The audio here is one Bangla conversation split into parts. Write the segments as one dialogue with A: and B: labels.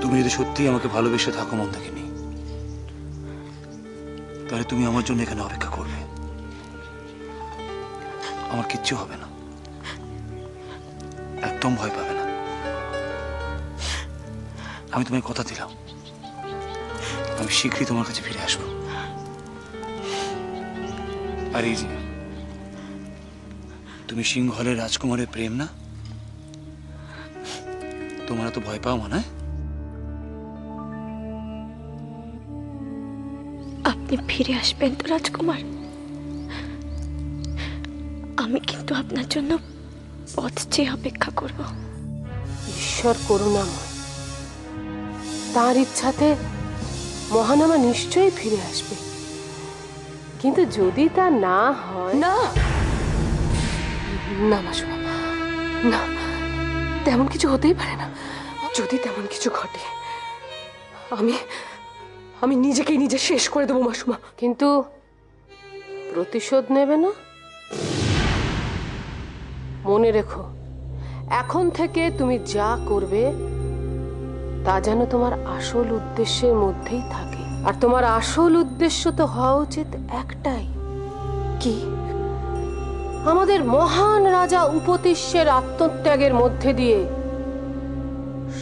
A: তুমি যদি সত্যিই আমাকে ভালোবেসে থাকো মন্দাকিনী, তাহলে তুমি আমার জন্য এখানে অপেক্ষা করবে। আমার কিচ্ছু হবে না, একদম ভয় পাবে না। আমি তোমায় কথা দিলাম, আমি শীঘ্রই তোমার কাছে ফিরে আসবো। আর এই যে তুমি সিংহলের রাজকুমারের প্রেম না, তোমরা তো ভয় পাও মনে হয়।
B: আপনি ফিরে আসবেন তো রাজকুমার? আমি কিন্তু আপনার জন্য পথ চেয়ে অপেক্ষা করব।
C: ঈশ্বর করুণাময়, তার ইচ্ছাতে মহানামা নিশ্চয়ই ফিরে আসবে। কিন্তু যদি তা না হয়।
D: না না মাসুমা, না, তেমন কিছু হতেই পারে না। যদি তেমন কিছু ঘটে, আমি নিজেকেই নিজে শেষ করে দেবো মাসুমা।
C: কিন্তু প্রতিশোধ নেবে না? মনে রেখো, এখন থেকে তুমি যা করবে তা যেন তোমার আসল উদ্দেশ্যের মধ্যেই থাকে। আর তোমার আসল উদ্দেশ্য তো হওয়া উচিত একটাই।
D: কি?
C: আমাদের মহান রাজা উপতিষ্যের আত্মত্যাগের মধ্যে দিয়ে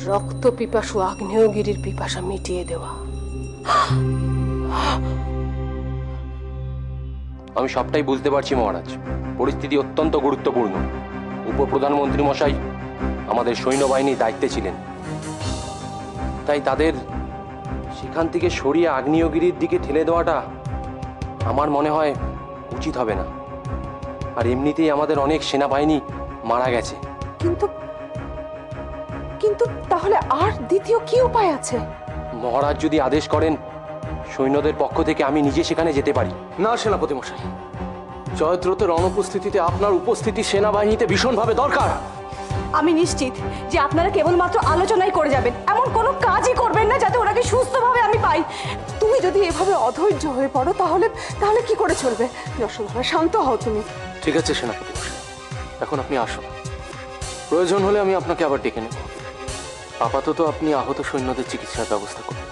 C: রক্ত পিপাসু আগ্নেয়গিরির পিপাসা মিটিয়ে দেওয়া।
E: আমি সবটাই বুঝতে পারছি মহারাজ, পরিস্থিতি অত্যন্ত গুরুত্বপূর্ণ। উপপ্রধানমন্ত্রী মশাই আমাদের সৈন্যবাহিনীর দায়িত্বে ছিলেন, তাই তাদের সেখান থেকে সরিয়ে আগ্নেয়গিরির দিকে ঠেলে দেওয়াটা আমার মনে হয় উচিত হবে না। আর এমনিতেই আমাদের অনেক সেনাবাহিনী মারা গেছে।
D: কিন্তু কিন্তু তাহলে আর দ্বিতীয় কি উপায় আছে?
E: মহারাজ যদি আদেশ করেন, সৈন্যদের পক্ষ থেকে আমি নিজে সেখানে যেতে পারি।
F: না সেনাপতি মশাই, জয়দ্রথের অনুপস্থিতিতে আপনার উপস্থিতি সেনাবাহিনীতে ভীষণভাবে দরকার।
D: আমি নিশ্চিত যে আপনারা কেবলমাত্র আলোচনাই করে যাবেন, এমন কোনো কাজই করবেন না যাতে ওনাকে সুস্থভাবে আমি পাই। তুমি যদি এভাবে অধৈর্য হয়ে পড়ো তাহলে তাহলে কি করে চলবে? যশোধরা, শান্ত হও তুমি।
F: ঠিক আছে সেনাপতি মশাই, এখন আপনি আসুন। প্রয়োজন হলে আমি আপনাকে আবার ডেকে নেব। আপাতত আপনি আহত সৈন্যদের চিকিৎসার ব্যবস্থা করুন।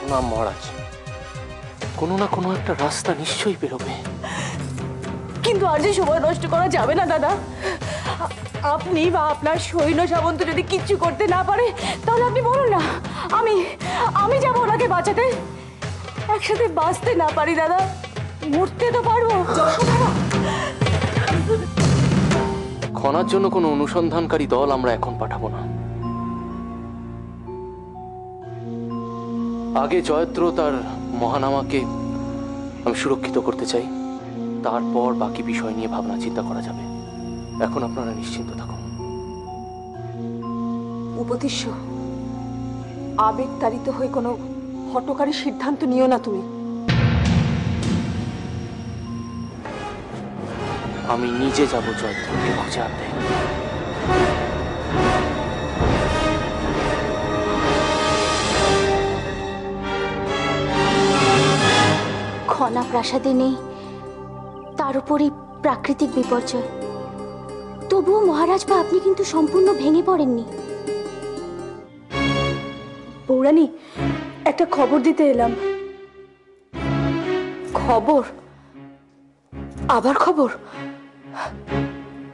F: না মহারাজ, কোনো না কোনো একটা রাস্তা নিশ্চয়ই বেরোবে।
D: কিন্তু আর যে সময় নষ্ট করা যাবে না দাদা। আপনি বা আপনার সৈন্য সামন্ত যদি কিচ্ছু করতে না পারে, তাহলে আপনি বলুন না, আমি যাবো ওনাকে বাঁচাতে। একসাথে বাঁচতে না পারি দাদা, মরতে তো পারবো।
F: খনার জন্য কোনো অনুসন্ধানকারী দল আমরা এখন পাঠাবো না। আগে জয়দ্রথ আর মহানামাকে আমি সুরক্ষিত করতে চাই, তারপর বাকি বিষয় নিয়ে ভাবনা চিন্তা করা যাবে। এখন আপনারা নিশ্চিন্ত থাকুন।
D: উপতিষ্য, আবেগ তাড়িত হয়ে কোনো হঠকারী সিদ্ধান্ত নিও না তুমি।
F: আমি নিজে যাব জয়দ্রথকে খুঁজে আনতে।
B: খনা প্রাসাদে নেই, তার উপরই প্রাকৃতিক বিপর্যয়। তবুও মহারাজ বা আপনি কিন্তু সম্পূর্ণ ভেঙে পড়েননি।
D: পৌরাণী, একটা খবর দিতে এলাম। খবর? আবার খবর?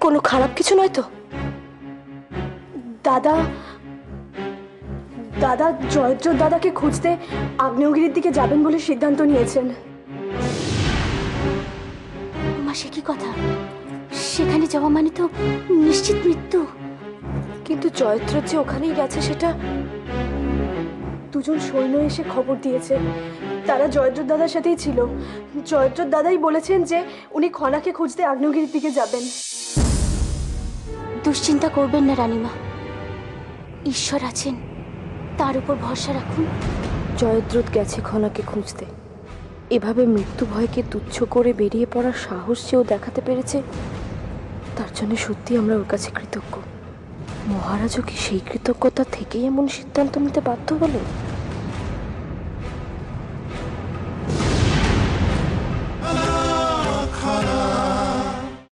D: কোনো খারাপ কিছু নয় তো? দাদা দাদা জয়দ্রথ দাদাকে খুঁজতে আগ্নেয়গিরির দিকে যাবেন বলে সিদ্ধান্ত নিয়েছেন।
B: মা, সে কি কথা? সেখানে যাওয়া মানে তো নিশ্চিত মৃত্যু।
D: কিন্তু জয়দ্রথ যে ওখানেই গেছে সেটা দুজন সৈন্য এসে খবর দিয়েছে। তারা জয়দ্রথ দাদার সাথেই ছিল। জয়দ্রথ দাদাই বলেছেন যে উনি খনাকে খুঁজতে আগ্নেয়গিরির দিকে যাবেন।
B: দুশ্চিন্তা করবেন না রানীমা, ঈশ্বর আছেন, তার উপর ভরসা রাখুন।
C: জয়দ্রথ গেছে খনাকে খুঁজতে, এভাবে মৃত্যু ভয়কে তুচ্ছ করে বেরিয়ে পড়ার সাহস যেও দেখাতে পেরেছে, তার জন্য সত্যি আমরা ওর কাছে কৃতজ্ঞ। মহারাজও কি সেই কৃতজ্ঞতা থেকেই এমন সিদ্ধান্ত নিতে বাধ্য হলেন?